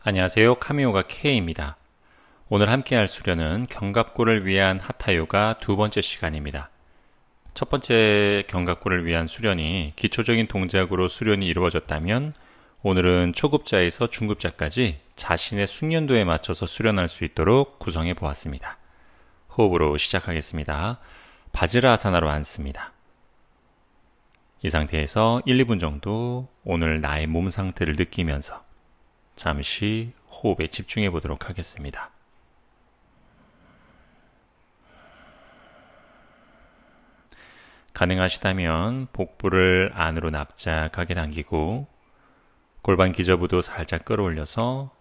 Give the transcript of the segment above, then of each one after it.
안녕하세요. 카미오가 K입니다. 오늘 함께할 수련은 견갑골을 위한 하타요가 두 번째 시간입니다. 첫 번째 견갑골을 위한 수련이 기초적인 동작으로 수련이 이루어졌다면 오늘은 초급자에서 중급자까지 자신의 숙련도에 맞춰서 수련할 수 있도록 구성해 보았습니다. 호흡으로 시작하겠습니다. 바지라아사나로 앉습니다. 이 상태에서 1, 2분 정도 오늘 나의 몸 상태를 느끼면서 잠시 호흡에 집중해 보도록 하겠습니다. 가능하시다면 복부를 안으로 납작하게 당기고 골반 기저부도 살짝 끌어올려서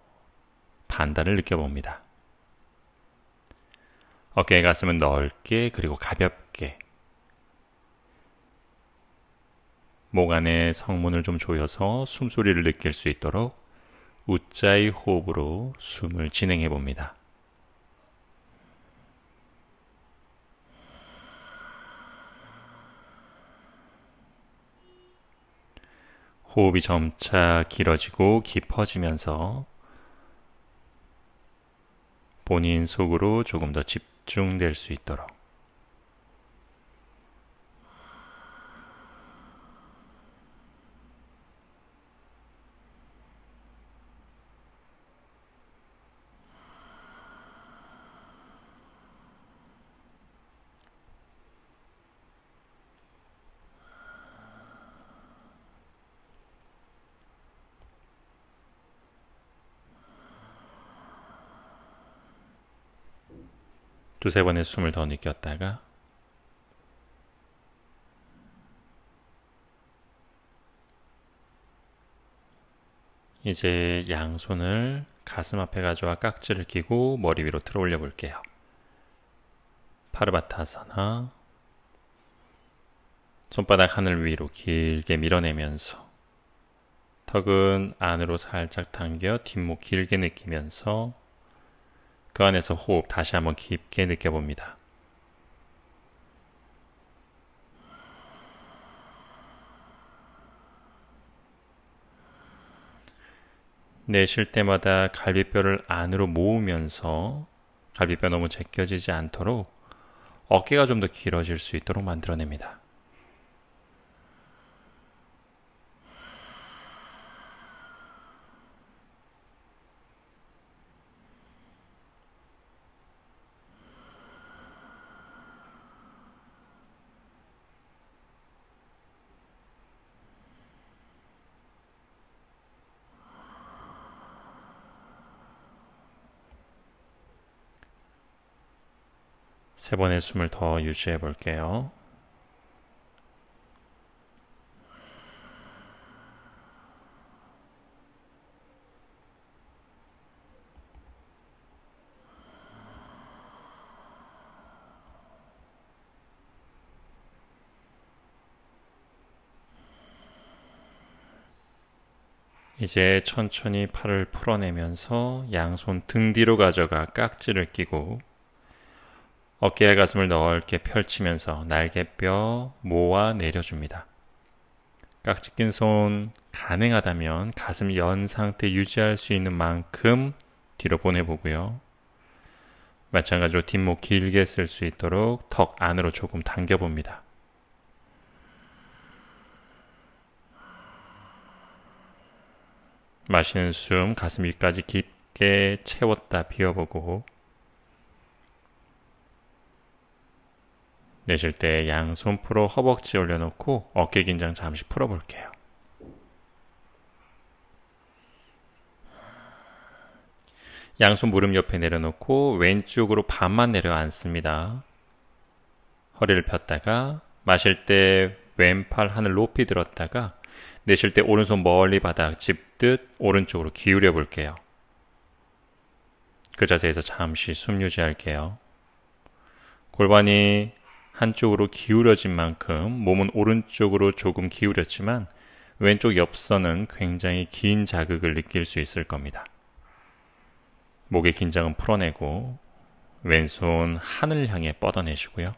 반달을 느껴봅니다. 어깨의 가슴은 넓게 그리고 가볍게 목 안에 성문을 좀 조여서 숨소리를 느낄 수 있도록 우짜이 호흡으로 숨을 진행해 봅니다. 호흡이 점차 길어지고 깊어지면서 본인 속으로 조금 더 집중될 수 있도록 두세 번의 숨을 더 느꼈다가 이제 양손을 가슴 앞에 가져와 깍지를 끼고 머리 위로 들어 올려 볼게요. 파르바타사나 손바닥 하늘 위로 길게 밀어내면서 턱은 안으로 살짝 당겨 뒷목 길게 느끼면서 그 안에서 호흡 다시 한번 깊게 느껴봅니다. 내쉴 때마다 갈비뼈를 안으로 모으면서 갈비뼈 너무 제껴지지 않도록 어깨가 좀 더 길어질 수 있도록 만들어냅니다. 세 번의 숨을 더 유지해 볼게요. 이제 천천히 팔을 풀어내면서 양손 등 뒤로 가져가 깍지를 끼고 어깨와 가슴을 넓게 펼치면서 날개뼈 모아 내려줍니다. 깍지 낀 손 가능하다면 가슴 연 상태 유지할 수 있는 만큼 뒤로 보내보고요. 마찬가지로 뒷목 길게 쓸 수 있도록 턱 안으로 조금 당겨봅니다. 마시는 숨 가슴 위까지 깊게 채웠다 비워보고 내쉴 때 양손 풀어 허벅지 올려놓고 어깨 긴장 잠시 풀어볼게요. 양손 무릎 옆에 내려놓고 왼쪽으로 반만 내려앉습니다. 허리를 폈다가 마실 때 왼팔 하늘 높이 들었다가 내쉴 때 오른손 멀리 바닥 짚듯 오른쪽으로 기울여 볼게요. 그 자세에서 잠시 숨 유지할게요. 골반이 한쪽으로 기울어진 만큼 몸은 오른쪽으로 조금 기울였지만 왼쪽 옆선은 굉장히 긴 자극을 느낄 수 있을 겁니다. 목의 긴장은 풀어내고 왼손 하늘 향해 뻗어내시고요.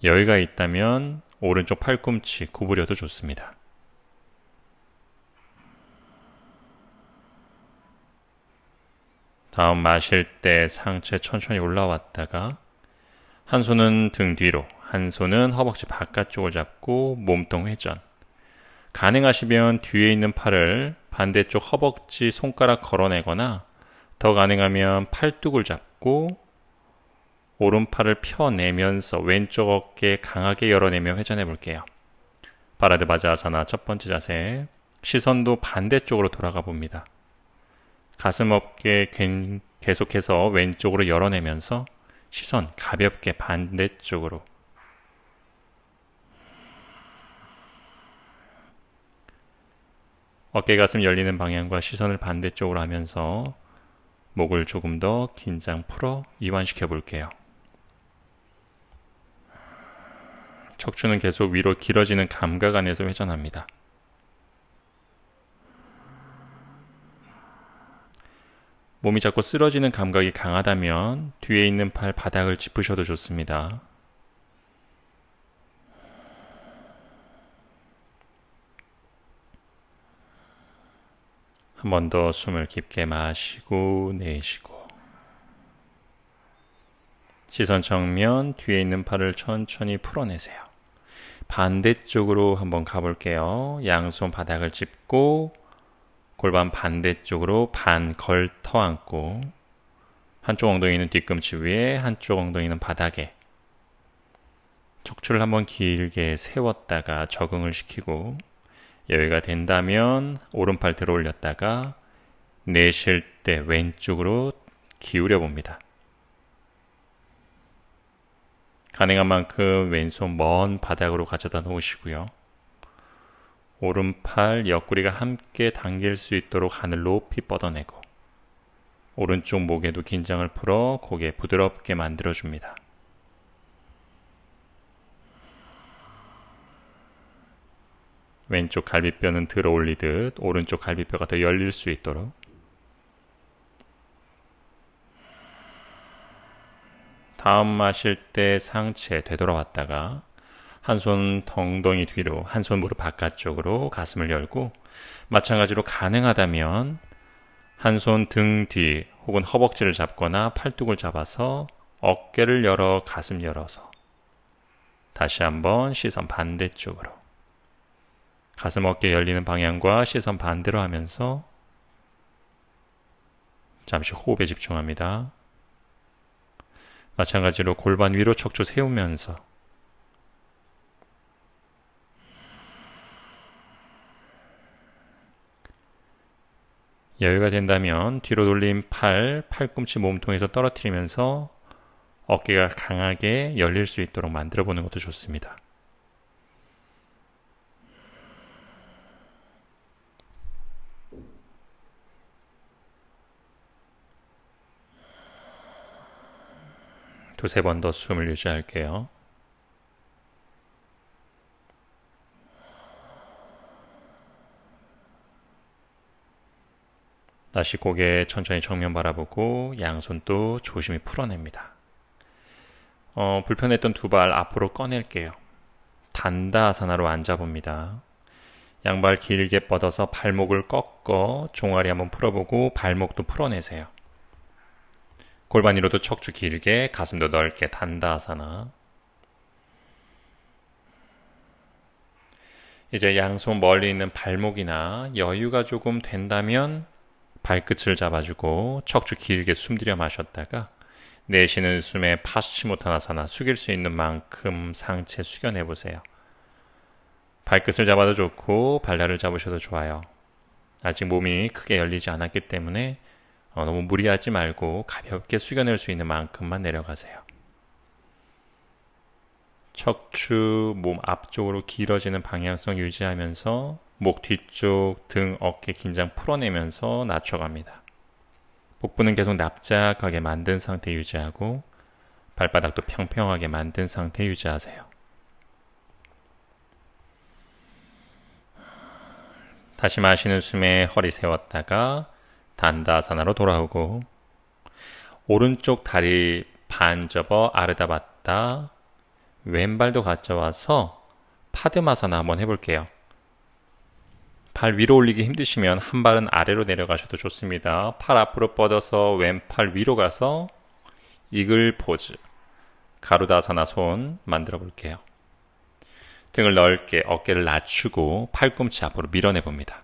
여유가 있다면 오른쪽 팔꿈치 구부려도 좋습니다. 다음 마실 때 상체 천천히 올라왔다가 한 손은 등 뒤로, 한 손은 허벅지 바깥쪽을 잡고 몸통 회전. 가능하시면 뒤에 있는 팔을 반대쪽 허벅지 손가락 걸어내거나 더 가능하면 팔뚝을 잡고 오른팔을 펴내면서 왼쪽 어깨 강하게 열어내며 회전해 볼게요. 바라드바자아사나 첫 번째 자세. 시선도 반대쪽으로 돌아가 봅니다. 가슴 어깨 계속해서 왼쪽으로 열어내면서 시선 가볍게 반대쪽으로. 어깨 가슴 열리는 방향과 시선을 반대쪽으로 하면서 목을 조금 더 긴장 풀어 이완시켜 볼게요. 척추는 계속 위로 길어지는 감각 안에서 회전합니다. 몸이 자꾸 쓰러지는 감각이 강하다면 뒤에 있는 팔 바닥을 짚으셔도 좋습니다. 한 번 더 숨을 깊게 마시고 내쉬고 시선 정면 뒤에 있는 팔을 천천히 풀어내세요. 반대쪽으로 한번 가볼게요. 양손 바닥을 짚고 골반 반대쪽으로 반 걸터 앉고 한쪽 엉덩이는 뒤꿈치 위에 한쪽 엉덩이는 바닥에 척추를 한번 길게 세웠다가 적응을 시키고 여유가 된다면 오른팔 들어 올렸다가 내쉴 때 왼쪽으로 기울여 봅니다. 가능한 만큼 왼손 먼 바닥으로 가져다 놓으시고요. 오른팔 옆구리가 함께 당길 수 있도록 하늘 높이 뻗어내고 오른쪽 목에도 긴장을 풀어 고개 부드럽게 만들어줍니다. 왼쪽 갈비뼈는 들어 올리듯 오른쪽 갈비뼈가 더 열릴 수 있도록 다음 마실 때 상체 되돌아왔다가 한 손 엉덩이 뒤로, 한 손 무릎 바깥쪽으로 가슴을 열고 마찬가지로 가능하다면 한 손 등 뒤 혹은 허벅지를 잡거나 팔뚝을 잡아서 어깨를 열어 가슴 열어서 다시 한번 시선 반대쪽으로 가슴 어깨 열리는 방향과 시선 반대로 하면서 잠시 호흡에 집중합니다. 마찬가지로 골반 위로 척추 세우면서 여유가 된다면 뒤로 돌린 팔꿈치 몸통에서 떨어뜨리면서 어깨가 강하게 열릴 수 있도록 만들어 보는 것도 좋습니다. 두세 번 더 숨을 유지할게요. 다시 고개 천천히 정면 바라보고 양손 또 조심히 풀어냅니다. 불편했던 두 발 앞으로 꺼낼게요. 단다아사나로 앉아봅니다. 양발 길게 뻗어서 발목을 꺾어 종아리 한번 풀어보고 발목도 풀어내세요. 골반 위로도 척추 길게 가슴도 넓게 단다아사나. 이제 양손 멀리 있는 발목이나 여유가 조금 된다면 발끝을 잡아주고 척추 길게 숨들여 마셨다가 내쉬는 숨에 파스치모타나사나 숙일 수 있는 만큼 상체 숙여내보세요. 발끝을 잡아도 좋고 발날을 잡으셔도 좋아요. 아직 몸이 크게 열리지 않았기 때문에 너무 무리하지 말고 가볍게 숙여낼 수 있는 만큼만 내려가세요. 척추 몸 앞쪽으로 길어지는 방향성 유지하면서 목 뒤쪽, 등, 어깨 긴장 풀어내면서 낮춰갑니다. 복부는 계속 납작하게 만든 상태 유지하고 발바닥도 평평하게 만든 상태 유지하세요. 다시 마시는 숨에 허리 세웠다가 단다아사나로 돌아오고 오른쪽 다리 반 접어 아르다바타 왼발도 가져와서 파드마사나 한번 해볼게요. 발 위로 올리기 힘드시면 한 발은 아래로 내려가셔도 좋습니다. 팔 앞으로 뻗어서 왼팔 위로 가서 이글 포즈, 가루다사나 손 만들어 볼게요. 등을 넓게 어깨를 낮추고 팔꿈치 앞으로 밀어내 봅니다.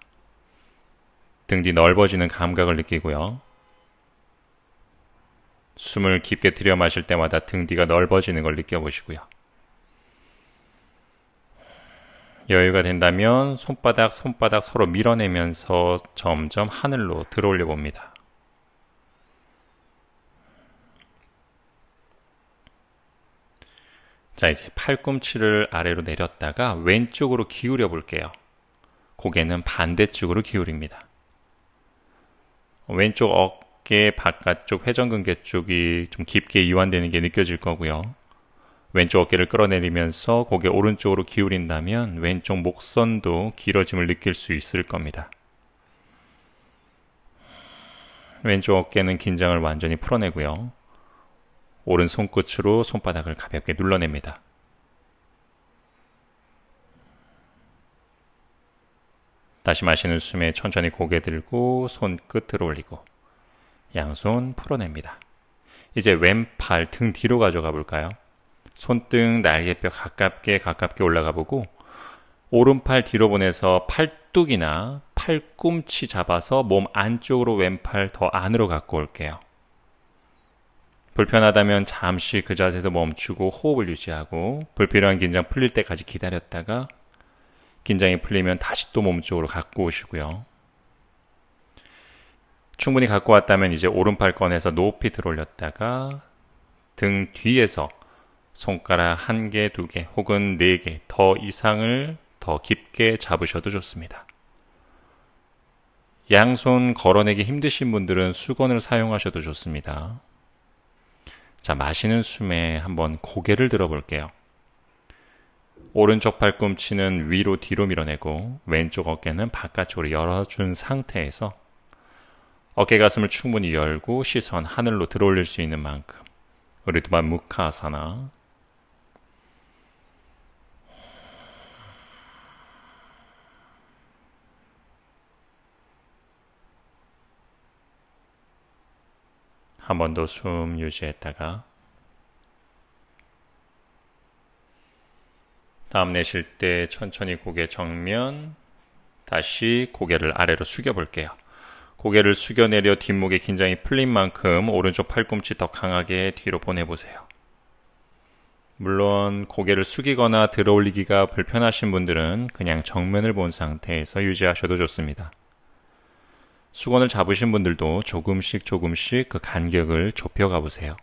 등 뒤 넓어지는 감각을 느끼고요. 숨을 깊게 들여 마실 때마다 등 뒤가 넓어지는 걸 느껴보시고요. 여유가 된다면 손바닥 서로 밀어내면서 점점 하늘로 들어올려 봅니다. 자, 이제 팔꿈치를 아래로 내렸다가 왼쪽으로 기울여 볼게요. 고개는 반대쪽으로 기울입니다. 왼쪽 어깨 바깥쪽 회전근개 쪽이 좀 깊게 이완되는 게 느껴질 거고요. 왼쪽 어깨를 끌어내리면서 고개 오른쪽으로 기울인다면 왼쪽 목선도 길어짐을 느낄 수 있을 겁니다. 왼쪽 어깨는 긴장을 완전히 풀어내고요. 오른 손끝으로 손바닥을 가볍게 눌러냅니다. 다시 마시는 숨에 천천히 고개 들고 손끝 들어올리고 양손 풀어냅니다. 이제 왼팔 등 뒤로 가져가 볼까요? 손등 날개뼈 가깝게 올라가 보고 오른팔 뒤로 보내서 팔뚝이나 팔꿈치 잡아서 몸 안쪽으로 왼팔 더 안으로 갖고 올게요. 불편하다면 잠시 그 자세에서 멈추고 호흡을 유지하고 불필요한 긴장 풀릴 때까지 기다렸다가 긴장이 풀리면 다시 또 몸쪽으로 갖고 오시고요. 충분히 갖고 왔다면 이제 오른팔 꺼내서 높이 들어올렸다가 등 뒤에서 손가락 1개, 2개 혹은 4개 더 이상을 더 깊게 잡으셔도 좋습니다. 양손 걸어내기 힘드신 분들은 수건을 사용하셔도 좋습니다. 자, 마시는 숨에 한번 고개를 들어볼게요. 오른쪽 팔꿈치는 위로 뒤로 밀어내고 왼쪽 어깨는 바깥쪽으로 열어준 상태에서 어깨 가슴을 충분히 열고 시선 하늘로 들어올릴 수 있는 만큼 우르드바 무카아사나 한 번 더 숨 유지했다가 다음 내쉴 때 천천히 고개 정면 다시 고개를 아래로 숙여 볼게요. 고개를 숙여 내려 뒷목에 긴장이 풀린 만큼 오른쪽 팔꿈치 더 강하게 뒤로 보내보세요. 물론 고개를 숙이거나 들어올리기가 불편하신 분들은 그냥 정면을 본 상태에서 유지하셔도 좋습니다. 수건을 잡으신 분들도 조금씩 그 간격을 좁혀가 보세요.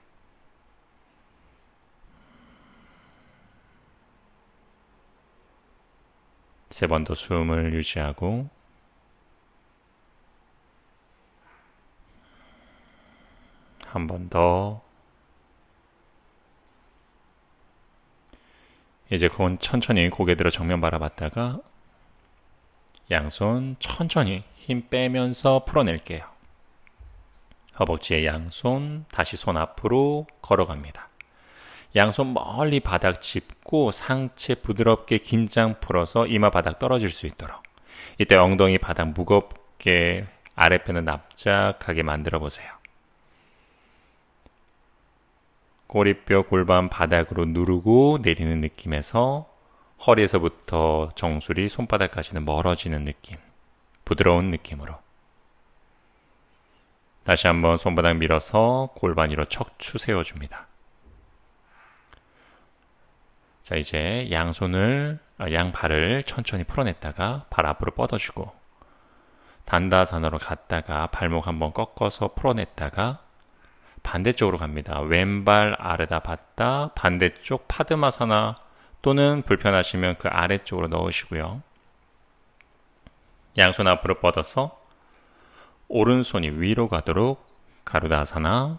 세 번 더 숨을 유지하고 한 번 더. 이제 그건 천천히 고개 들어 정면 바라봤다가 양손 천천히 힘 빼면서 풀어낼게요. 허벅지에 양손, 다시 손 앞으로 걸어갑니다. 양손 멀리 바닥 짚고 상체 부드럽게 긴장 풀어서 이마 바닥 떨어질 수 있도록. 이때 엉덩이 바닥 무겁게 아랫배는 납작하게 만들어 보세요. 꼬리뼈 골반 바닥으로 누르고 내리는 느낌에서 허리에서부터 정수리 손바닥까지는 멀어지는 느낌. 부드러운 느낌으로. 다시 한번 손바닥 밀어서 골반 위로 척추 세워줍니다. 자, 이제 양발을 천천히 풀어냈다가 발 앞으로 뻗어주고 단다산으로 갔다가 발목 한번 꺾어서 풀어냈다가 반대쪽으로 갑니다. 왼발 아래다 받다 반대쪽 파드마사나 또는 불편하시면 그 아래쪽으로 넣으시고요. 양손 앞으로 뻗어서 오른손이 위로 가도록 가루다사나.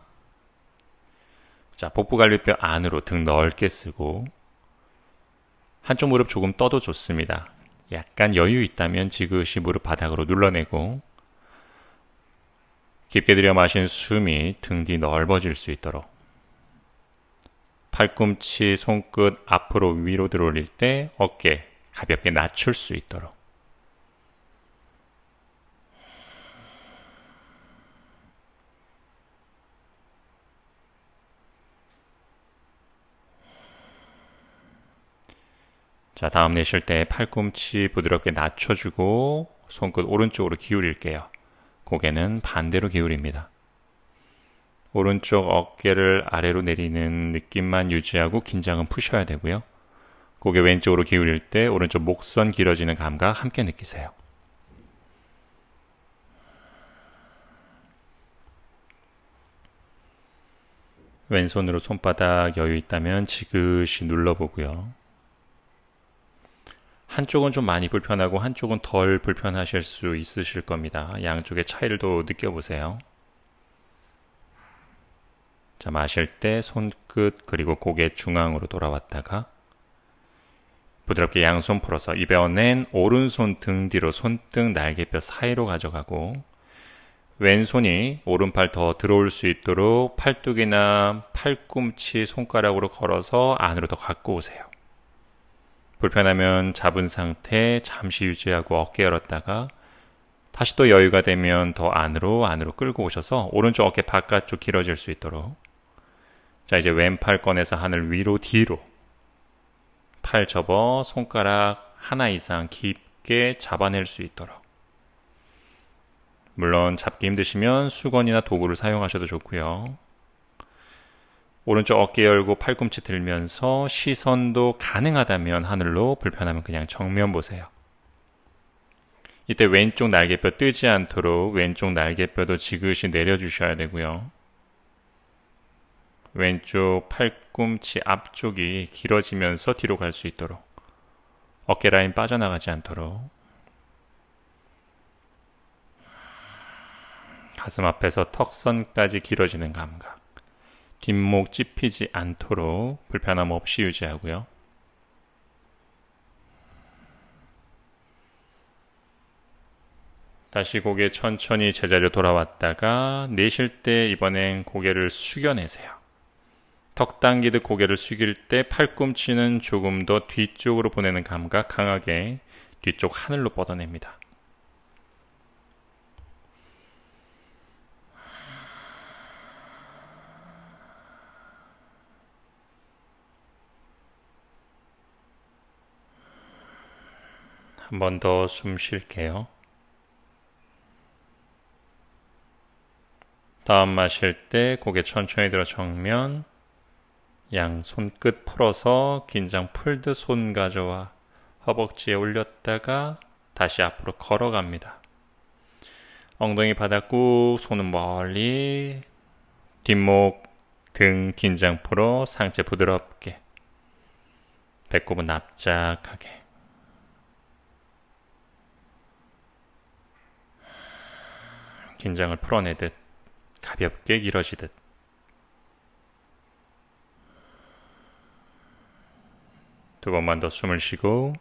자, 복부갈비뼈 안으로 등 넓게 쓰고 한쪽 무릎 조금 떠도 좋습니다. 약간 여유 있다면 지그시 무릎 바닥으로 눌러내고 깊게 들여 마신 숨이 등 뒤 넓어질 수 있도록 팔꿈치, 손끝 앞으로 위로 들어올릴 때 어깨 가볍게 낮출 수 있도록 자, 다음 내쉴 때 팔꿈치 부드럽게 낮춰주고 손끝 오른쪽으로 기울일게요. 고개는 반대로 기울입니다. 오른쪽 어깨를 아래로 내리는 느낌만 유지하고 긴장은 푸셔야 되고요. 고개 왼쪽으로 기울일 때 오른쪽 목선 길어지는 감각 함께 느끼세요. 왼손으로 손바닥 여유 있다면 지그시 눌러보고요. 한쪽은 좀 많이 불편하고 한쪽은 덜 불편하실 수 있으실 겁니다. 양쪽의 차이를 또 느껴보세요. 자, 마실 때 손끝 그리고 고개 중앙으로 돌아왔다가 부드럽게 양손 풀어서 입에어낸 오른손 등 뒤로 손등 날개뼈 사이로 가져가고 왼손이 오른팔 더 들어올 수 있도록 팔뚝이나 팔꿈치 손가락으로 걸어서 안으로 더 갖고 오세요. 불편하면 잡은 상태 잠시 유지하고 어깨 열었다가 다시 또 여유가 되면 더 안으로 끌고 오셔서 오른쪽 어깨 바깥쪽 길어질 수 있도록. 자, 이제 왼팔 꺼내서 하늘 위로 뒤로 팔 접어 손가락 하나 이상 깊게 잡아낼 수 있도록. 물론 잡기 힘드시면 수건이나 도구를 사용하셔도 좋고요. 오른쪽 어깨 열고 팔꿈치 들면서 시선도 가능하다면 하늘로, 불편하면 그냥 정면 보세요. 이때 왼쪽 날개뼈 뜨지 않도록 왼쪽 날개뼈도 지그시 내려주셔야 되고요. 왼쪽 팔꿈치 앞쪽이 길어지면서 뒤로 갈 수 있도록, 어깨 라인 빠져나가지 않도록. 가슴 앞에서 턱선까지 길어지는 감각, 뒷목 찝히지 않도록 불편함 없이 유지하고요. 다시 고개 천천히 제자리로 돌아왔다가 내쉴 때 이번엔 고개를 숙여내세요. 턱 당기듯 고개를 숙일 때 팔꿈치는 조금 더 뒤쪽으로 보내는 감각 강하게 뒤쪽 하늘로 뻗어냅니다. 한 번 더 숨 쉴게요. 다음 마실 때 고개 천천히 들어 정면, 양 손끝 풀어서 긴장 풀듯 손 가져와 허벅지에 올렸다가 다시 앞으로 걸어갑니다. 엉덩이 바닥 꾹, 손은 멀리, 뒷목, 등 긴장 풀어 상체 부드럽게, 배꼽은 납작하게. 긴장을 풀어내듯 가볍게 길어지듯. 두 번만 더 숨을 쉬고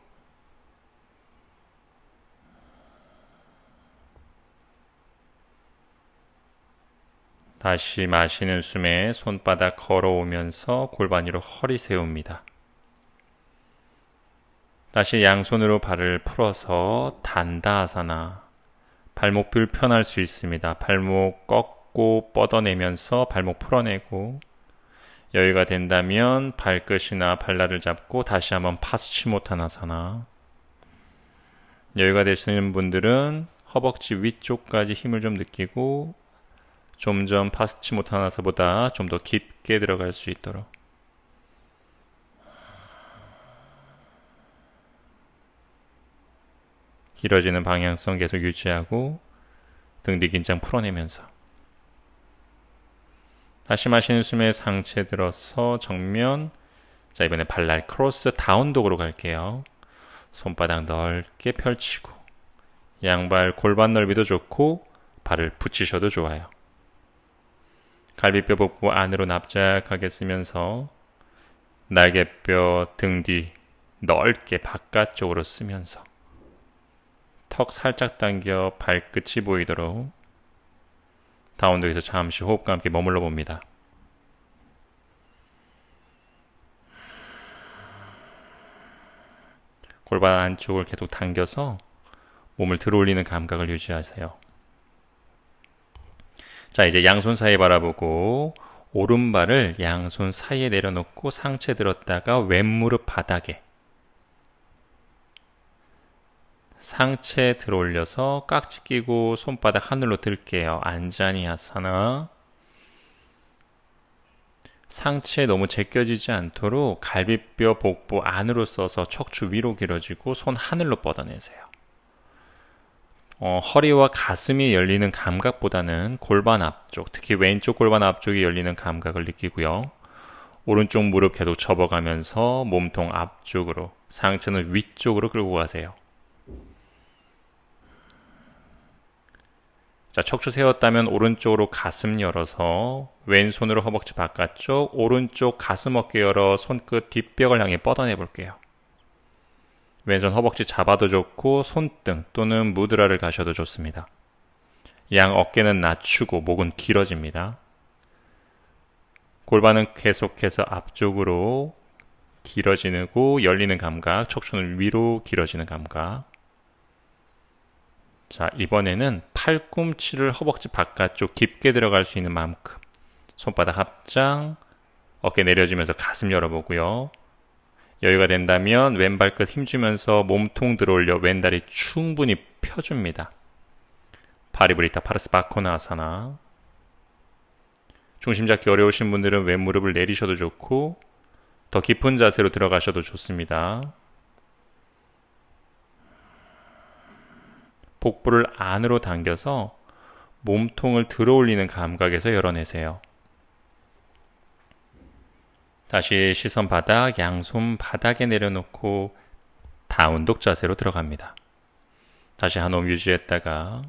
다시 마시는 숨에 손바닥 걸어오면서 골반 위로 허리 세웁니다. 다시 양손으로 발을 풀어서 단다아사나. 발목 불편할 수 있습니다. 발목 꺾고 뻗어내면서 발목 풀어내고, 여유가 된다면 발끝이나 발날을 잡고 다시 한번 파스치모타나사나. 여유가 되시는 분들은 허벅지 위쪽까지 힘을 좀 느끼고 좀 전 파스치모타나사보다 좀 더 깊게 들어갈 수 있도록. 길어지는 방향성 계속 유지하고 등 뒤 긴장 풀어내면서 다시 마시는 숨에 상체 들어서 정면. 자, 이번에 발날 크로스 다운독으로 갈게요. 손바닥 넓게 펼치고 양발 골반 넓이도 좋고 발을 붙이셔도 좋아요. 갈비뼈 복부 안으로 납작하게 쓰면서 날개뼈 등 뒤 넓게 바깥쪽으로 쓰면서 턱 살짝 당겨 발끝이 보이도록 다운독에서 잠시 호흡과 함께 머물러 봅니다. 골반 안쪽을 계속 당겨서 몸을 들어올리는 감각을 유지하세요. 자, 이제 양손 사이 바라보고 오른발을 양손 사이에 내려놓고 상체 들었다가 왼무릎 바닥에, 상체 들어 올려서 깍지 끼고 손바닥 하늘로 들게요. 안자니 아사나. 상체에 너무 제껴지지 않도록 갈비뼈 복부 안으로 써서 척추 위로 길어지고 손 하늘로 뻗어내세요. 허리와 가슴이 열리는 감각보다는 골반 앞쪽, 특히 왼쪽 골반 앞쪽이 열리는 감각을 느끼고요. 오른쪽 무릎 계속 접어가면서 몸통 앞쪽으로, 상체는 위쪽으로 끌고 가세요. 자, 척추 세웠다면 오른쪽으로 가슴 열어서 왼손으로 허벅지 바깥쪽, 오른쪽 가슴 어깨 열어 손끝 뒷벽을 향해 뻗어내 볼게요. 왼손 허벅지 잡아도 좋고 손등 또는 무드라를 가셔도 좋습니다. 양 어깨는 낮추고 목은 길어집니다. 골반은 계속해서 앞쪽으로 길어지고 열리는 감각, 척추는 위로 길어지는 감각. 자, 이번에는 팔꿈치를 허벅지 바깥쪽 깊게 들어갈 수 있는 만큼 손바닥 합장, 어깨 내려주면서 가슴 열어보고요. 여유가 된다면 왼발끝 힘주면서 몸통 들어올려 왼다리 충분히 펴줍니다. 파리브리타 파르스바코나아사나. 중심 잡기 어려우신 분들은 왼무릎을 내리셔도 좋고 더 깊은 자세로 들어가셔도 좋습니다. 복부를 안으로 당겨서 몸통을 들어올리는 감각에서 열어내세요. 다시 시선 바닥, 양손 바닥에 내려놓고 다운독 자세로 들어갑니다. 다시 한 호흡 유지했다가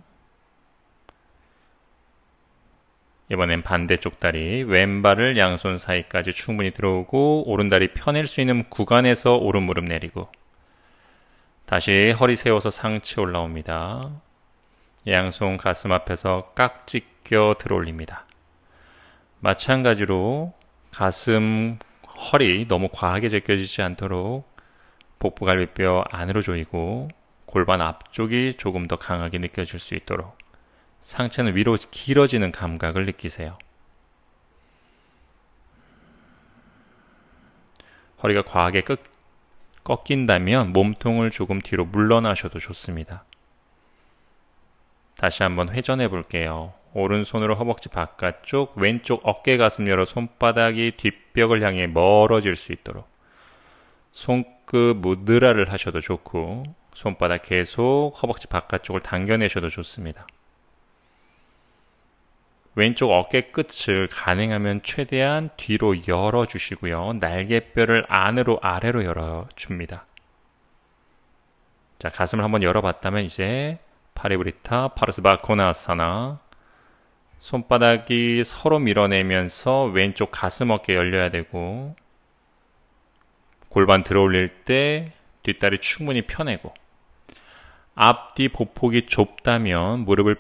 이번엔 반대쪽 다리, 왼발을 양손 사이까지 충분히 들어오고 오른다리 펴낼 수 있는 구간에서 오른 무릎 내리고 다시 허리 세워서 상체 올라옵니다. 양손 가슴 앞에서 깍지 껴 들어올립니다. 마찬가지로 가슴, 허리 너무 과하게 제껴지지 않도록 복부 갈비뼈 안으로 조이고 골반 앞쪽이 조금 더 강하게 느껴질 수 있도록 상체는 위로 길어지는 감각을 느끼세요. 허리가 과하게 꺾인다면 몸통을 조금 뒤로 물러나셔도 좋습니다. 다시 한번 회전해 볼게요. 오른손으로 허벅지 바깥쪽, 왼쪽 어깨 가슴 열어 손바닥이 뒷벽을 향해 멀어질 수 있도록 손끝 무드라를 하셔도 좋고 손바닥 계속 허벅지 바깥쪽을 당겨내셔도 좋습니다. 왼쪽 어깨 끝을 가능하면 최대한 뒤로 열어주시고요. 날개뼈를 안으로 아래로 열어줍니다. 자, 가슴을 한번 열어봤다면 이제 파리브리타 파르스바코나아사나 손바닥이 서로 밀어내면서 왼쪽 가슴 어깨 열려야 되고 골반 들어올릴 때 뒷다리 충분히 펴내고 앞뒤 보폭이 좁다면 무릎을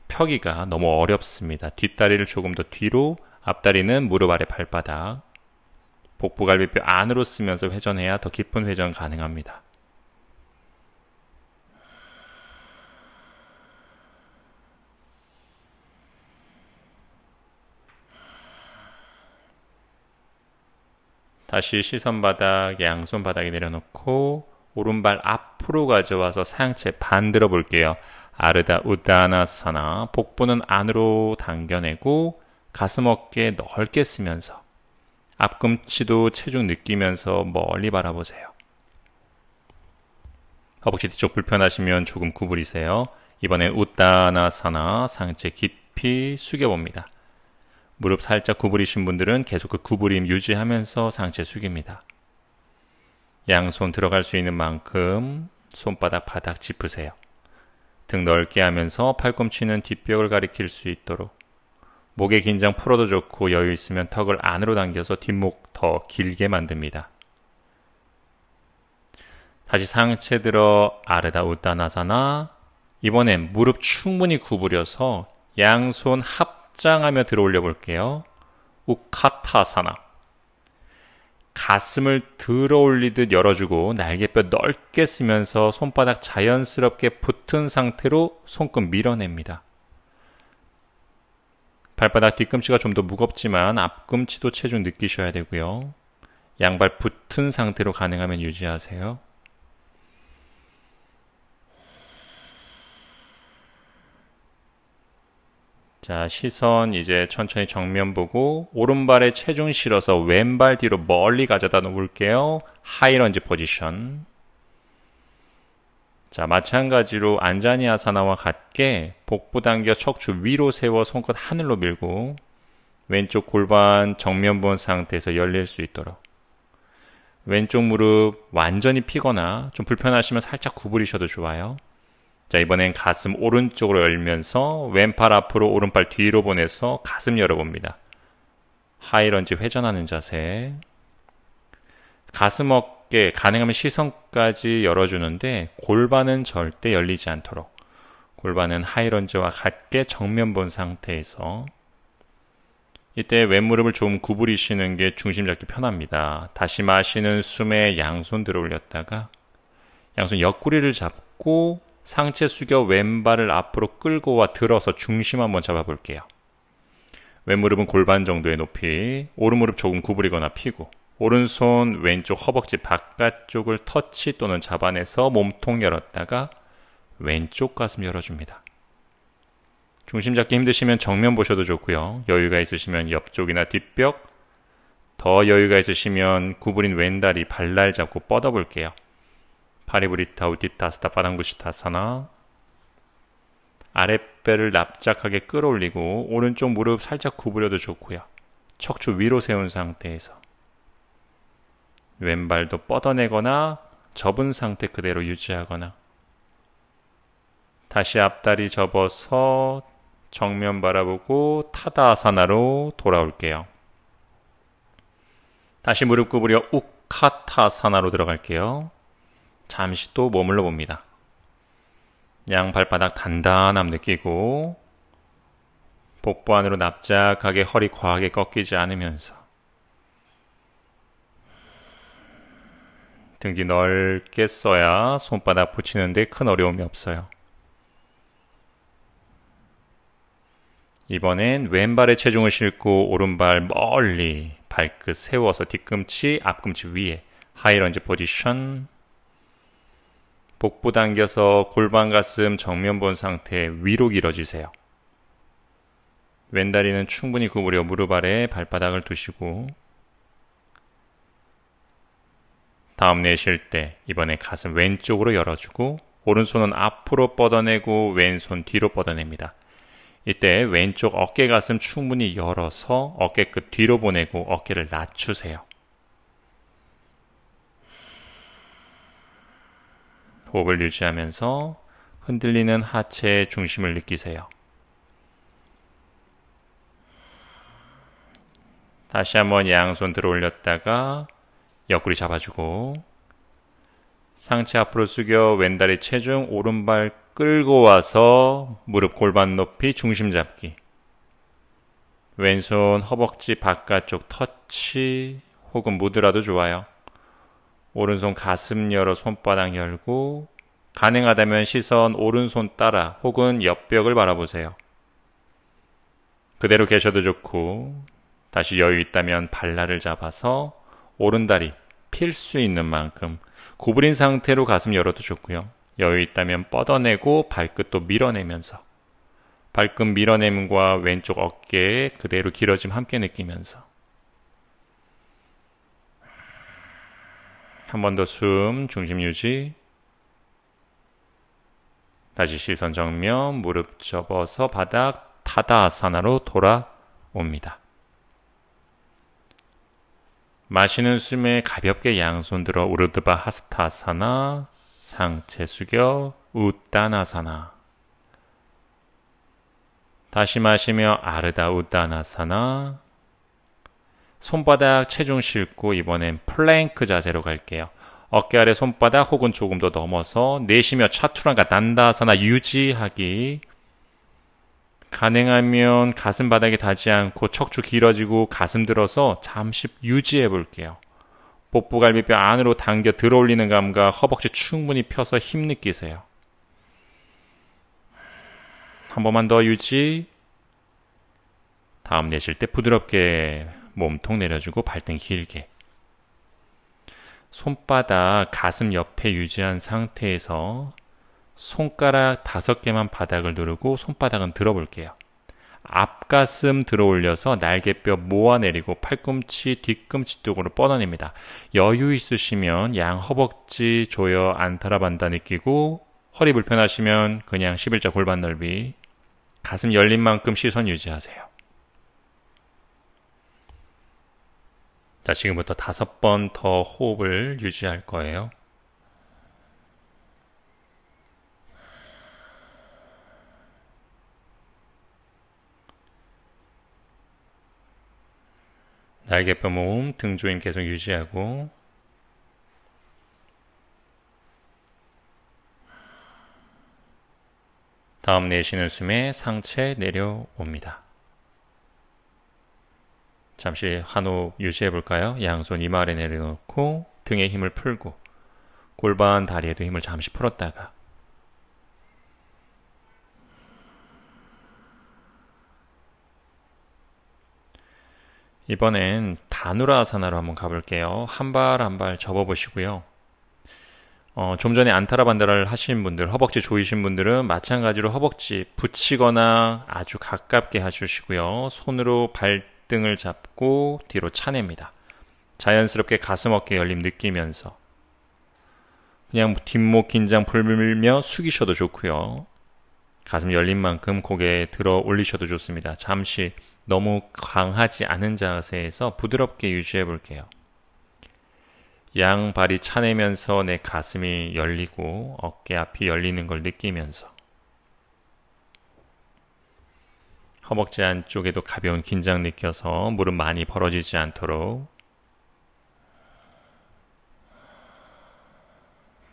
펴기가 너무 어렵습니다. 뒷다리를 조금 더 뒤로, 앞다리는 무릎 아래 발바닥, 복부 갈비뼈 안으로 쓰면서 회전해야 더 깊은 회전 가능합니다. 다시 시선 바닥, 양손 바닥에 내려놓고 오른발 앞으로 가져와서 상체 반들어 볼게요. 아르다 우다나사나. 복부는 안으로 당겨내고 가슴 어깨 넓게 쓰면서 앞꿈치도 체중 느끼면서 멀리 바라보세요. 허벅지 뒤쪽 불편하시면 조금 구부리세요. 이번엔 우다나사나. 상체 깊이 숙여봅니다. 무릎 살짝 구부리신 분들은 계속 그 구부림 유지하면서 상체 숙입니다. 양손 들어갈 수 있는 만큼 손바닥 바닥 짚으세요. 등 넓게 하면서 팔꿈치는 뒷벽을 가리킬 수 있도록 목의 긴장 풀어도 좋고 여유 있으면 턱을 안으로 당겨서 뒷목 더 길게 만듭니다. 다시 상체 들어 아르다 우다나사나. 이번엔 무릎 충분히 구부려서 양손 합장하며 들어 올려 볼게요. 우카타사나. 가슴을 들어 올리듯 열어주고 날개뼈 넓게 쓰면서 손바닥 자연스럽게 붙은 상태로 손끝 밀어냅니다. 발바닥 뒤꿈치가 좀 더 무겁지만 앞꿈치도 체중 느끼셔야 되고요. 양발 붙은 상태로 가능하면 유지하세요. 자, 시선 이제 천천히 정면 보고 오른발에 체중 실어서 왼발 뒤로 멀리 가져다 놓을게요. 하이런지 포지션. 자, 마찬가지로 안자니 아사나와 같게 복부 당겨 척추 위로 세워 손끝 하늘로 밀고 왼쪽 골반 정면 본 상태에서 열릴 수 있도록 왼쪽 무릎 완전히 피거나 좀 불편하시면 살짝 구부리셔도 좋아요. 자, 이번엔 가슴 오른쪽으로 열면서 왼팔 앞으로 오른팔 뒤로 보내서 가슴 열어봅니다. 하이런지 회전하는 자세. 가슴 어깨 가능하면 시선까지 열어주는데 골반은 절대 열리지 않도록 골반은 하이런지와 같게 정면 본 상태에서 이때 왼무릎을 좀 구부리시는 게 중심 잡기 편합니다. 다시 마시는 숨에 양손 들어 올렸다가 양손 옆구리를 잡고 상체 숙여 왼발을 앞으로 끌고 와 들어서 중심 한번 잡아볼게요. 왼무릎은 골반 정도의 높이, 오른무릎 조금 구부리거나 펴고 오른손 왼쪽 허벅지 바깥쪽을 터치 또는 잡아내서 몸통 열었다가 왼쪽 가슴 열어줍니다. 중심 잡기 힘드시면 정면 보셔도 좋고요. 여유가 있으시면 옆쪽이나 뒷벽, 더 여유가 있으시면 구부린 왼다리 발날 잡고 뻗어볼게요. 파리브리타 우티타스타 파당구시타사나. 아랫배를 납작하게 끌어올리고 오른쪽 무릎 살짝 구부려도 좋고요. 척추 위로 세운 상태에서 왼발도 뻗어내거나 접은 상태 그대로 유지하거나 다시 앞다리 접어서 정면 바라보고 타다아사나로 돌아올게요. 다시 무릎 구부려 우카타아사나로 들어갈게요. 잠시 또 머물러 봅니다. 양 발바닥 단단함 느끼고 복부 안으로 납작하게 허리 과하게 꺾이지 않으면서 등 뒤 넓게 써야 손바닥 붙이는데 큰 어려움이 없어요. 이번엔 왼발에 체중을 싣고 오른발 멀리 발끝 세워서 뒤꿈치, 앞꿈치 위에 하이런지 포지션. 복부 당겨서 골반 가슴 정면 본 상태 위로 길어지세요. 왼다리는 충분히 구부려 무릎 아래 발바닥을 두시고 다음 내쉴 때 이번에 가슴 왼쪽으로 열어주고 오른손은 앞으로 뻗어내고 왼손 뒤로 뻗어냅니다. 이때 왼쪽 어깨 가슴 충분히 열어서 어깨 끝 뒤로 보내고 어깨를 낮추세요. 호흡을 유지하면서 흔들리는 하체의 중심을 느끼세요. 다시 한번 양손 들어 올렸다가 옆구리 잡아주고 상체 앞으로 숙여 왼다리 체중 오른발 끌고 와서 무릎 골반 높이 중심 잡기. 왼손 허벅지 바깥쪽 터치 혹은 무드라도 좋아요. 오른손 가슴 열어 손바닥 열고 가능하다면 시선 오른손 따라 혹은 옆벽을 바라보세요. 그대로 계셔도 좋고 다시 여유 있다면 발날을 잡아서 오른다리 필 수 있는 만큼 구부린 상태로 가슴 열어도 좋고요. 여유 있다면 뻗어내고 발끝도 밀어내면서 발끝 밀어냄과 왼쪽 어깨 그대로 길어짐 함께 느끼면서 한 번 더 숨 중심 유지. 다시 시선 정면 무릎 접어서 바닥 타다아사나로 돌아옵니다. 마시는 숨에 가볍게 양손 들어 우르드바 하스타아사나 상체 숙여 우따나사나. 다시 마시며 아르다 우따나사나. 손바닥 체중 싣고 이번엔 플랭크 자세로 갈게요. 어깨 아래 손바닥 혹은 조금 더 넘어서 내쉬며 차투란가 단다아사나 유지하기. 가능하면 가슴 바닥에 닿지 않고 척추 길어지고 가슴 들어서 잠시 유지해 볼게요. 복부갈비뼈 안으로 당겨 들어 올리는 감각 허벅지 충분히 펴서 힘 느끼세요. 한 번만 더 유지. 다음 내쉴 때 부드럽게 몸통 내려주고 발등 길게. 손바닥 가슴 옆에 유지한 상태에서 손가락 5개만 바닥을 누르고 손바닥은 들어볼게요. 앞가슴 들어 올려서 날개뼈 모아내리고 팔꿈치, 뒤꿈치 쪽으로 뻗어냅니다. 여유 있으시면 양 허벅지 조여 안타라반다 느끼고, 허리 불편하시면 그냥 11자 골반 넓이, 가슴 열린 만큼 시선 유지하세요. 자, 지금부터 5번 더 호흡을 유지할 거예요. 날개뼈 모음, 등 조임 계속 유지하고, 다음 내쉬는 숨에 상체 내려옵니다. 잠시 한호흡 유지해 볼까요? 양손 이마 아래 내려놓고 등에 힘을 풀고, 골반 다리에도 힘을 잠시 풀었다가, 이번엔 다누라아사나로 한번 가볼게요. 한 발 한 발 접어보시고요. 좀 전에 안타라반다를 하신 분들, 허벅지 조이신 분들은 마찬가지로 허벅지 붙이거나 아주 가깝게 해주시고요. 손으로 발등을 잡고 뒤로 차냅니다. 자연스럽게 가슴 어깨 열림 느끼면서 그냥 뒷목 긴장 풀며 숙이셔도 좋고요. 가슴 열린 만큼 고개 들어 올리셔도 좋습니다. 잠시 너무 강하지 않은 자세에서 부드럽게 유지해 볼게요. 양 발이 차내면서 내 가슴이 열리고 어깨 앞이 열리는 걸 느끼면서, 허벅지 안쪽에도 가벼운 긴장 느껴서 무릎 많이 벌어지지 않도록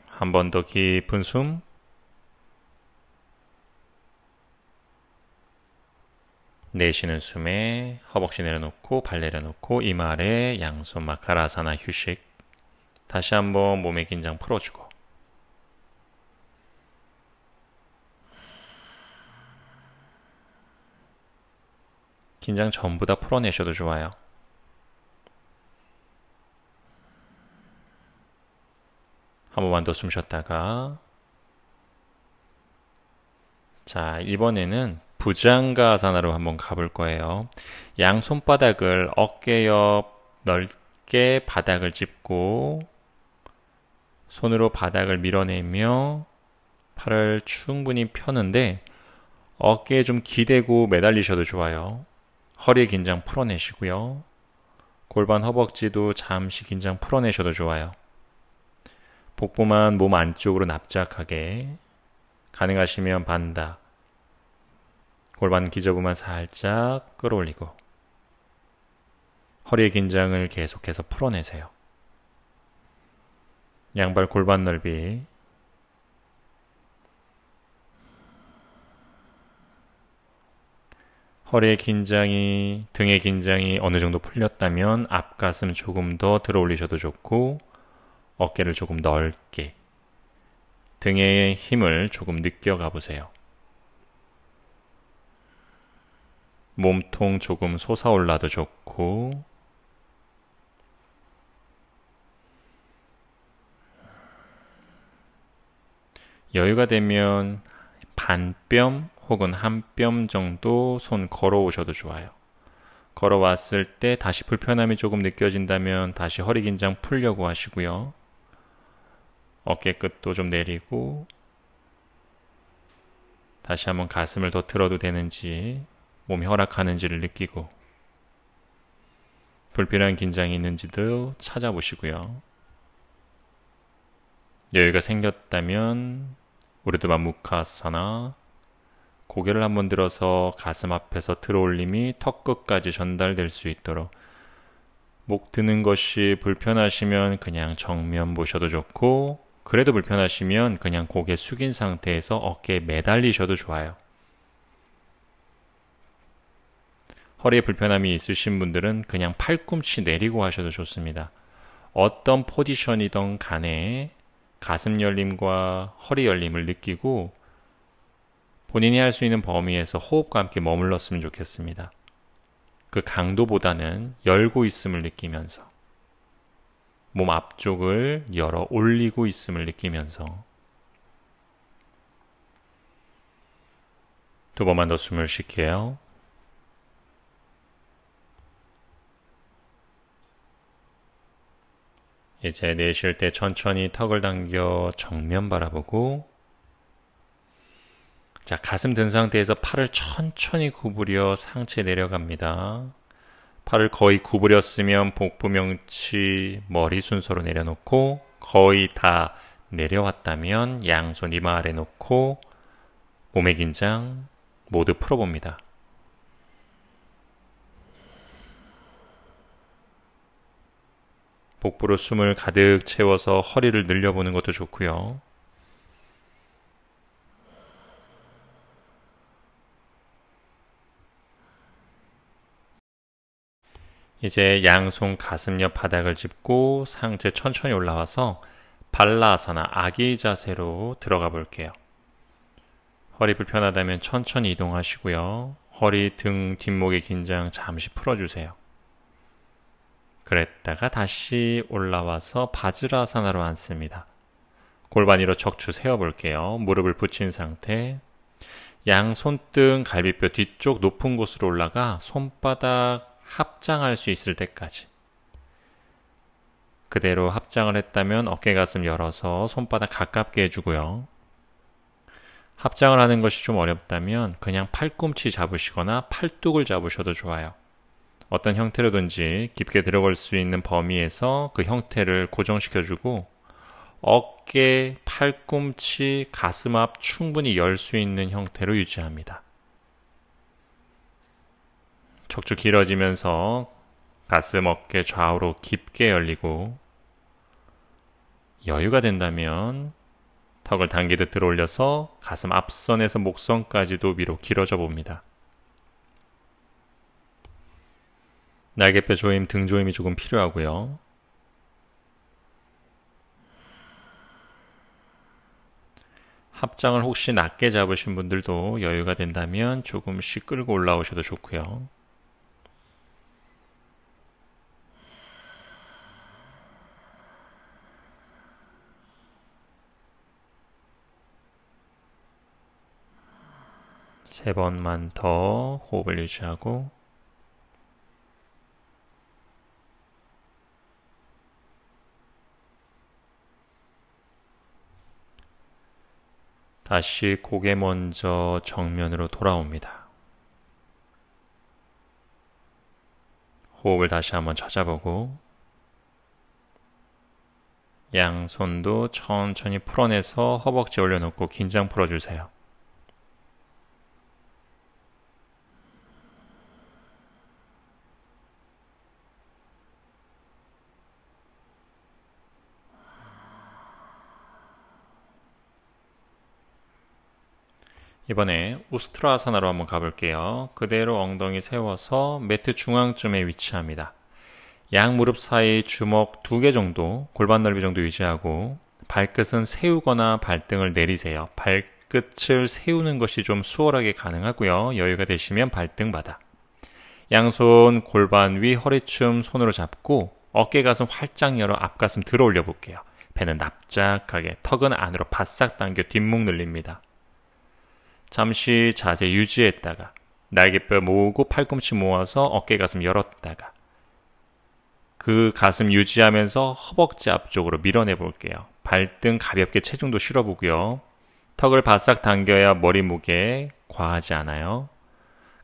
한 번 더 깊은 숨. 내쉬는 숨에 허벅지 내려놓고 발 내려놓고 이마 아래 양손 마카라사나 휴식. 다시 한번 몸의 긴장 풀어주고, 긴장 전부 다 풀어내셔도 좋아요. 한 번만 더 숨 쉬었다가, 자, 이번에는 부장가아사나로 한번 가볼 거예요. 양 손바닥을 어깨 옆 넓게 바닥을 짚고 손으로 바닥을 밀어내며 팔을 충분히 펴는데 어깨에 좀 기대고 매달리셔도 좋아요. 허리 긴장 풀어내시고요. 골반 허벅지도 잠시 긴장 풀어내셔도 좋아요. 복부만 몸 안쪽으로 납작하게, 가능하시면 반다. 골반 기저부만 살짝 끌어올리고 허리의 긴장을 계속해서 풀어내세요. 양발 골반 넓이. 허리의 긴장이, 등의 긴장이 어느 정도 풀렸다면 앞가슴 조금 더 들어 올리셔도 좋고, 어깨를 조금 넓게, 등의 힘을 조금 느껴가 보세요. 몸통 조금 솟아올라도 좋고, 여유가 되면 반뼘 혹은 한 뼘 정도 손 걸어오셔도 좋아요. 걸어왔을 때 다시 불편함이 조금 느껴진다면 다시 허리 긴장 풀려고 하시고요. 어깨 끝도 좀 내리고, 다시 한번 가슴을 더 들어도 되는지, 몸이 허락하는지를 느끼고, 불필요한 긴장이 있는지도 찾아보시고요. 여유가 생겼다면 우르드바 무카아사나, 고개를 한번 들어서 가슴 앞에서 들어올림이 턱 끝까지 전달될 수 있도록, 목 드는 것이 불편하시면 그냥 정면 보셔도 좋고, 그래도 불편하시면 그냥 고개 숙인 상태에서 어깨에 매달리셔도 좋아요. 허리에 불편함이 있으신 분들은 그냥 팔꿈치 내리고 하셔도 좋습니다. 어떤 포지션이든 간에 가슴 열림과 허리 열림을 느끼고 본인이 할 수 있는 범위에서 호흡과 함께 머물렀으면 좋겠습니다. 그 강도보다는 열고 있음을 느끼면서, 몸 앞쪽을 열어 올리고 있음을 느끼면서, 두 번만 더 숨을 쉴게요. 이제 내쉴 때 천천히 턱을 당겨 정면 바라보고, 자, 가슴 든 상태에서 팔을 천천히 구부려 상체 내려갑니다. 팔을 거의 구부렸으면 복부 명치 머리 순서로 내려놓고, 거의 다 내려왔다면 양손 이마 아래 놓고 몸의 긴장 모두 풀어봅니다. 복부로 숨을 가득 채워서 허리를 늘려보는 것도 좋고요. 이제 양손 가슴 옆 바닥을 짚고 상체 천천히 올라와서 발라아사나 아기 자세로 들어가 볼게요. 허리 불편하다면 천천히 이동하시고요. 허리, 등, 뒷목의 긴장 잠시 풀어주세요. 그랬다가 다시 올라와서 바즈라사나로 앉습니다. 골반 위로 척추 세워볼게요. 무릎을 붙인 상태. 양 손등, 갈비뼈 뒤쪽 높은 곳으로 올라가 손바닥 합장할 수 있을 때까지. 그대로 합장을 했다면 어깨 가슴 열어서 손바닥 가깝게 해주고요. 합장을 하는 것이 좀 어렵다면 그냥 팔꿈치 잡으시거나 팔뚝을 잡으셔도 좋아요. 어떤 형태로든지 깊게 들어갈 수 있는 범위에서 그 형태를 고정시켜주고 어깨, 팔꿈치, 가슴 앞 충분히 열 수 있는 형태로 유지합니다. 척추 길어지면서 가슴, 어깨 좌우로 깊게 열리고 여유가 된다면 턱을 당기듯 들어올려서 가슴 앞선에서 목선까지도 위로 길어져 봅니다. 날개뼈 조임, 등 조임이 조금 필요하고요. 합장을 혹시 낮게 잡으신 분들도 여유가 된다면 조금씩 끌고 올라오셔도 좋고요. 세 번만 더 호흡을 유지하고 다시 고개 먼저 정면으로 돌아옵니다. 호흡을 다시 한번 찾아보고 양손도 천천히 풀어내서 허벅지 올려놓고 긴장 풀어주세요. 이번에 우스트라사나로 한번 가볼게요. 그대로 엉덩이 세워서 매트 중앙쯤에 위치합니다. 양 무릎 사이 주먹 2개 정도, 골반 넓이 정도 유지하고 발끝은 세우거나 발등을 내리세요. 발끝을 세우는 것이 좀 수월하게 가능하고요. 여유가 되시면 발등 바닥. 양손 골반 위 허리춤 손으로 잡고 어깨 가슴 활짝 열어 앞가슴 들어 올려 볼게요. 배는 납작하게, 턱은 안으로 바싹 당겨 뒷목 늘립니다. 잠시 자세 유지했다가 날개뼈 모으고 팔꿈치 모아서 어깨 가슴 열었다가 그 가슴 유지하면서 허벅지 앞쪽으로 밀어내 볼게요. 발등 가볍게 체중도 실어보고요. 턱을 바싹 당겨야 머리 무게 과하지 않아요.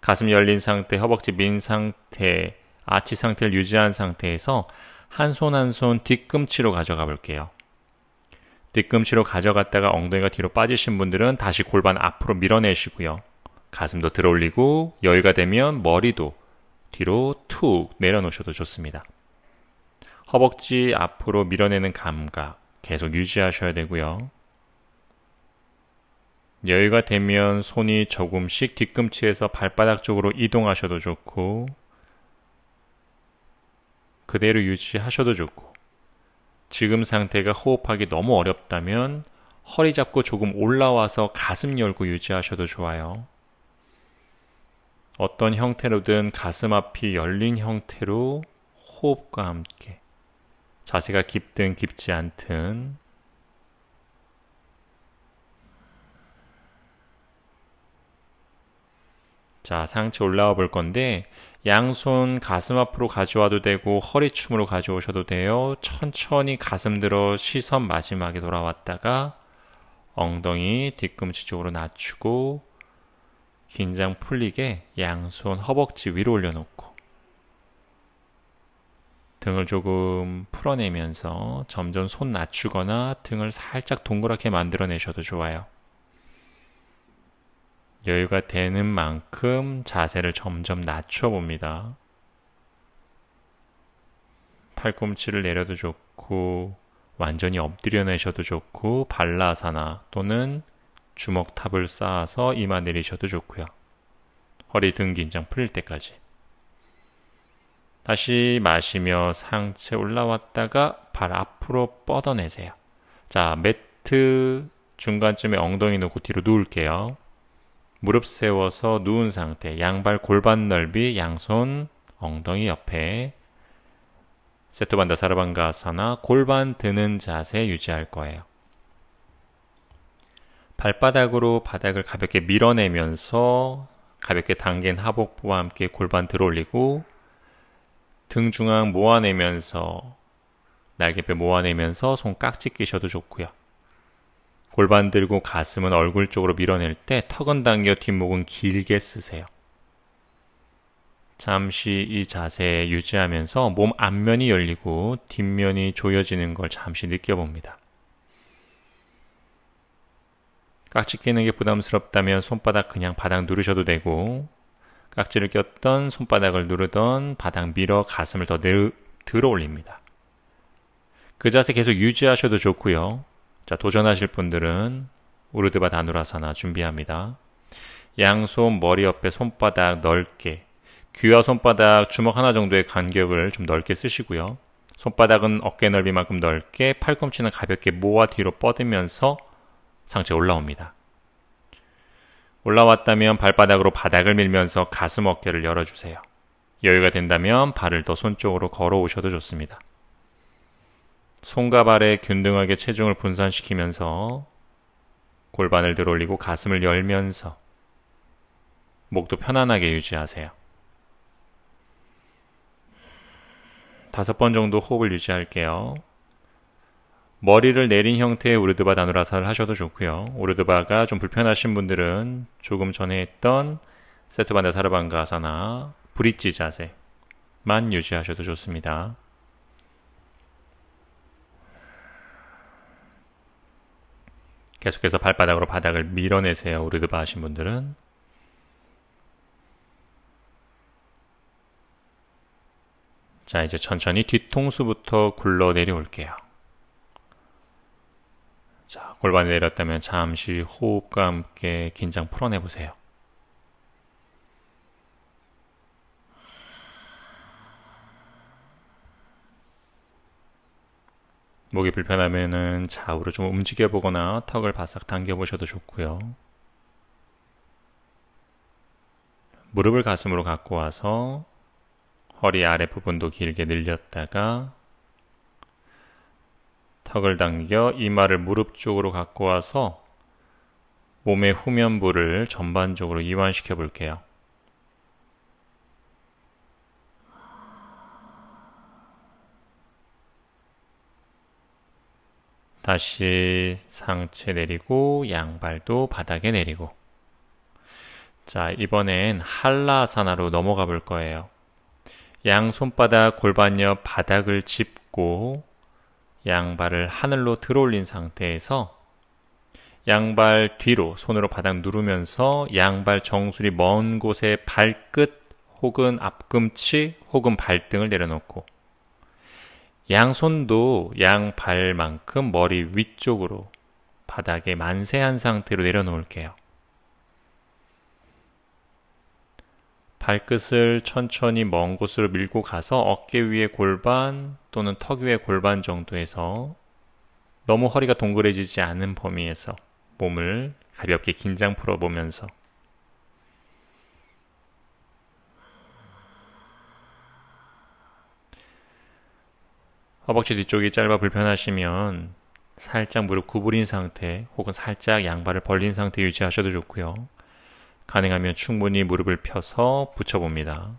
가슴 열린 상태, 허벅지 민 상태, 아치 상태를 유지한 상태에서 한 손 한 손 뒤꿈치로 가져가 볼게요. 뒤꿈치로 가져갔다가 엉덩이가 뒤로 빠지신 분들은 다시 골반 앞으로 밀어내시고요. 가슴도 들어 올리고 여유가 되면 머리도 뒤로 툭 내려놓으셔도 좋습니다. 허벅지 앞으로 밀어내는 감각 계속 유지하셔야 되고요. 여유가 되면 손이 조금씩 뒤꿈치에서 발바닥 쪽으로 이동하셔도 좋고 그대로 유지하셔도 좋고 지금 상태가 호흡하기 너무 어렵다면 허리 잡고 조금 올라와서 가슴 열고 유지하셔도 좋아요. 어떤 형태로든 가슴 앞이 열린 형태로 호흡과 함께 자세가 깊든 깊지 않든 자, 상체 올라와 볼 건데 양손 가슴 앞으로 가져와도 되고 허리춤으로 가져오셔도 돼요. 천천히 가슴 들어 시선 마지막에 돌아왔다가 엉덩이 뒤꿈치 쪽으로 낮추고 긴장 풀리게 양손 허벅지 위로 올려놓고 등을 조금 풀어내면서 점점 손 낮추거나 등을 살짝 동그랗게 만들어내셔도 좋아요. 여유가 되는 만큼 자세를 점점 낮춰 봅니다. 팔꿈치를 내려도 좋고 완전히 엎드려 내셔도 좋고 발라사나 또는 주먹탑을 쌓아서 이마 내리셔도 좋고요. 허리 등 긴장 풀릴 때까지. 다시 마시며 상체 올라왔다가 발 앞으로 뻗어내세요. 자, 매트 중간쯤에 엉덩이 놓고 뒤로 누울게요. 무릎 세워서 누운 상태, 양발 골반 넓이, 양손 엉덩이 옆에 세토반다 사르방가아사나 골반 드는 자세 유지할 거예요. 발바닥으로 바닥을 가볍게 밀어내면서 가볍게 당긴 하복부와 함께 골반 들어 올리고 등 중앙 모아내면서 날개뼈 모아내면서 손 깍지 끼셔도 좋고요. 골반 들고 가슴은 얼굴 쪽으로 밀어낼 때 턱은 당겨 뒷목은 길게 쓰세요. 잠시 이 자세 유지하면서 몸 앞면이 열리고 뒷면이 조여지는 걸 잠시 느껴봅니다. 깍지 끼는 게 부담스럽다면 손바닥 그냥 바닥 누르셔도 되고 깍지를 꼈던 손바닥을 누르던 바닥 밀어 가슴을 더 들어 올립니다. 그 자세 계속 유지하셔도 좋고요. 자, 도전하실 분들은 우르드바 다누라사나 준비합니다. 양손 머리 옆에 손바닥 넓게, 귀와 손바닥 주먹 하나 정도의 간격을 좀 넓게 쓰시고요. 손바닥은 어깨 넓이만큼 넓게, 팔꿈치는 가볍게 모아 뒤로 뻗으면서 상체 올라옵니다. 올라왔다면 발바닥으로 바닥을 밀면서 가슴 어깨를 열어주세요. 여유가 된다면 발을 더 손 쪽으로 걸어오셔도 좋습니다. 손과 발에 균등하게 체중을 분산시키면서 골반을 들어 올리고 가슴을 열면서 목도 편안하게 유지하세요. 5번 정도 호흡을 유지할게요. 머리를 내린 형태의 우르드바 다누라사를 하셔도 좋고요. 우르드바가 좀 불편하신 분들은 조금 전에 했던 세토반다 사르방가아사나 브릿지 자세만 유지하셔도 좋습니다. 계속해서 발바닥으로 바닥을 밀어내세요. 우르드바 하신 분들은. 자, 이제 천천히 뒤통수부터 굴러 내려올게요. 자, 골반이 내렸다면 잠시 호흡과 함께 긴장 풀어내보세요. 목이 불편하면은 좌우로 좀 움직여보거나 턱을 바싹 당겨보셔도 좋고요. 무릎을 가슴으로 갖고 와서 허리 아랫부분도 길게 늘렸다가 턱을 당겨 이마를 무릎 쪽으로 갖고 와서 몸의 후면부를 전반적으로 이완시켜 볼게요. 다시 상체 내리고 양발도 바닥에 내리고. 자, 이번엔 한라아사나로 넘어가 볼 거예요. 양손바닥 골반 옆 바닥을 짚고 양발을 하늘로 들어 올린 상태에서 양발 뒤로 손으로 바닥 누르면서 양발 정수리 먼 곳에 발끝 혹은 앞꿈치 혹은 발등을 내려놓고 양손도 양발만큼 머리 위쪽으로 바닥에 만세한 상태로 내려놓을게요. 발끝을 천천히 먼 곳으로 밀고 가서 어깨 위에 골반 또는 턱 위에 골반 정도에서 너무 허리가 동그래지지 않은 범위에서 몸을 가볍게 긴장 풀어보면서 허벅지 뒤쪽이 짧아 불편하시면 살짝 무릎 구부린 상태 혹은 살짝 양발을 벌린 상태 유지하셔도 좋고요. 가능하면 충분히 무릎을 펴서 붙여봅니다.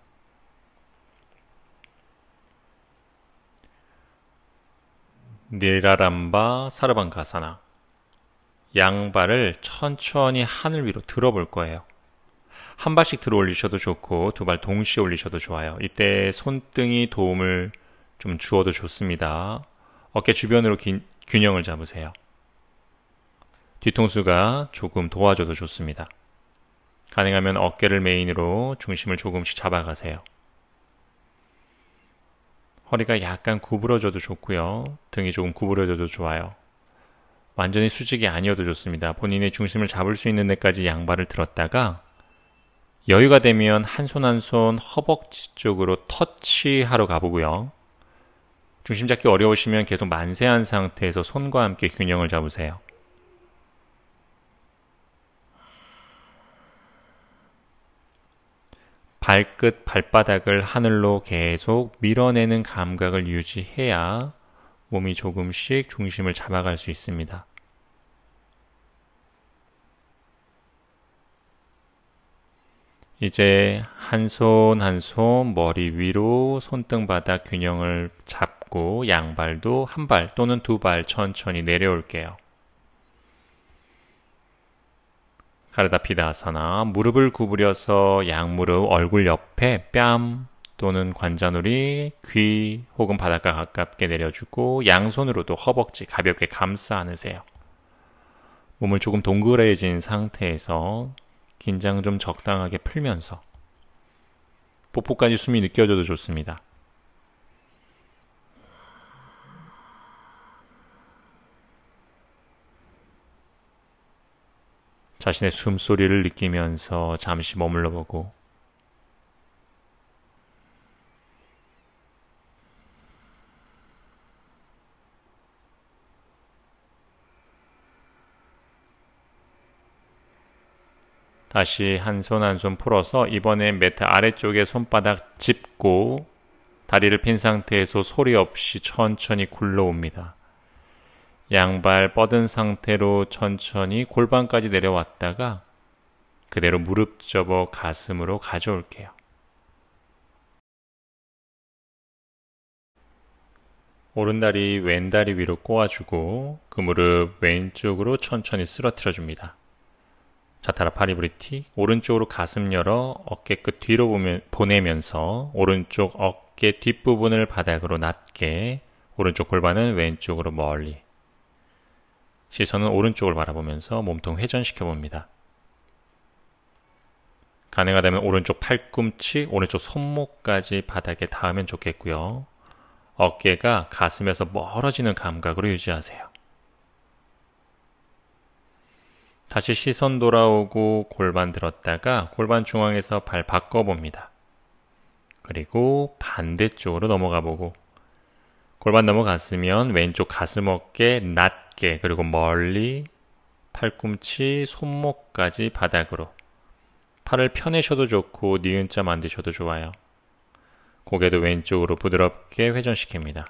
니라람바 사르방가사나. 양발을 천천히 하늘 위로 들어볼 거예요. 한 발씩 들어 올리셔도 좋고 두 발 동시에 올리셔도 좋아요. 이때 손등이 도움을 좀 주어도 좋습니다. 어깨 주변으로 균형을 잡으세요. 뒤통수가 조금 도와줘도 좋습니다. 가능하면 어깨를 메인으로 중심을 조금씩 잡아가세요. 허리가 약간 구부러져도 좋고요. 등이 조금 구부러져도 좋아요. 완전히 수직이 아니어도 좋습니다. 본인의 중심을 잡을 수 있는 데까지 양발을 들었다가 여유가 되면 한 손 한 손 허벅지 쪽으로 터치하러 가보고요. 중심 잡기 어려우시면 계속 만세한 상태에서 손과 함께 균형을 잡으세요. 발끝, 발바닥을 하늘로 계속 밀어내는 감각을 유지해야 몸이 조금씩 중심을 잡아갈 수 있습니다. 이제 한 손 한 손 머리 위로 손등바닥 균형을 잡고 양발도 한 발 또는 두 발 천천히 내려올게요. 가르다피다아사나. 무릎을 구부려서 양무릎 얼굴 옆에 뺨 또는 관자놀이, 귀 혹은 바닥과 가깝게 내려주고 양손으로도 허벅지 가볍게 감싸 안으세요. 몸을 조금 동그래진 상태에서 긴장 좀 적당하게 풀면서 복부까지 숨이 느껴져도 좋습니다. 자신의 숨소리를 느끼면서 잠시 머물러 보고 다시 한 손 한 손 풀어서 이번엔 매트 아래쪽에 손바닥 짚고 다리를 핀 상태에서 소리 없이 천천히 굴러옵니다. 양발 뻗은 상태로 천천히 골반까지 내려왔다가 그대로 무릎 접어 가슴으로 가져올게요. 오른다리 왼다리 위로 꼬아주고 그 무릎 왼쪽으로 천천히 쓰러뜨려 줍니다. 자타라 파리브리티. 오른쪽으로 가슴 열어 어깨 끝 뒤로 보내면서 오른쪽 어깨 뒷부분을 바닥으로 낮게, 오른쪽 골반은 왼쪽으로 멀리. 시선은 오른쪽을 바라보면서 몸통 회전시켜 봅니다. 가능하다면 오른쪽 팔꿈치, 오른쪽 손목까지 바닥에 닿으면 좋겠고요. 어깨가 가슴에서 멀어지는 감각으로 유지하세요. 다시 시선 돌아오고 골반 들었다가 골반 중앙에서 발 바꿔봅니다. 그리고 반대쪽으로 넘어가 보고 골반 넘어갔으면 왼쪽 가슴 어깨 낮게 그리고 멀리 팔꿈치 손목까지 바닥으로. 팔을 펴내셔도 좋고 니은자 만드셔도 좋아요. 고개도 왼쪽으로 부드럽게 회전시킵니다.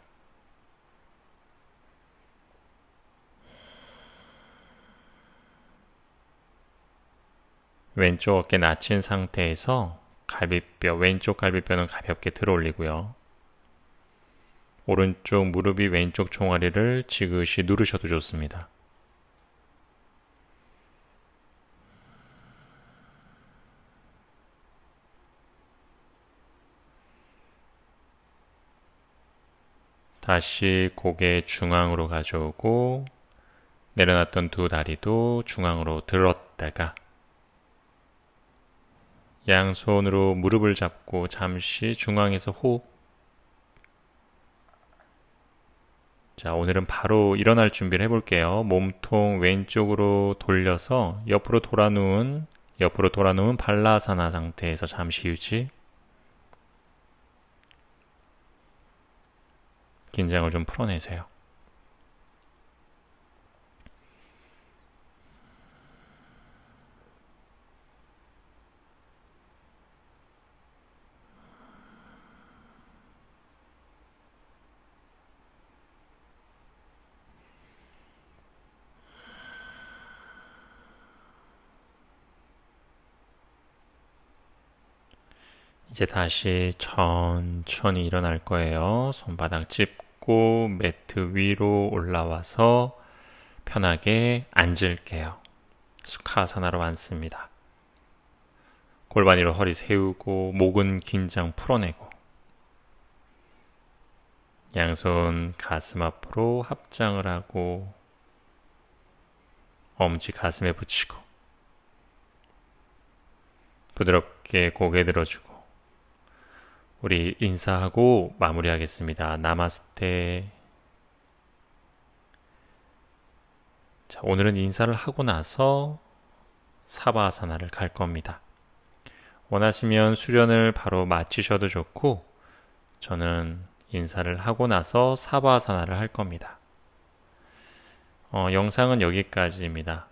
왼쪽 어깨 낮춘 상태에서 갈비뼈, 왼쪽 갈비뼈는 가볍게 들어 올리고요. 오른쪽 무릎이 왼쪽 종아리를 지그시 누르셔도 좋습니다. 다시 고개 중앙으로 가져오고 내려놨던 두 다리도 중앙으로 들었다가 양손으로 무릎을 잡고 잠시 중앙에서 호흡. 자, 오늘은 바로 일어날 준비를 해볼게요. 몸통 왼쪽으로 돌려서 옆으로 돌아 누운 발라사나 상태에서 잠시 유지. 긴장을 좀 풀어내세요. 이제 다시 천천히 일어날 거예요. 손바닥 짚고 매트 위로 올라와서 편하게 앉을게요. 수카아사나로 앉습니다. 골반 위로 허리 세우고 목은 긴장 풀어내고 양손 가슴 앞으로 합장을 하고 엄지 가슴에 붙이고 부드럽게 고개 들어주고 우리 인사하고 마무리하겠습니다. 나마스테. 자, 오늘은 인사를 하고 나서 사바아사나를 갈 겁니다. 원하시면 수련을 바로 마치셔도 좋고 저는 인사를 하고 나서 사바아사나를 할 겁니다. 영상은 여기까지입니다.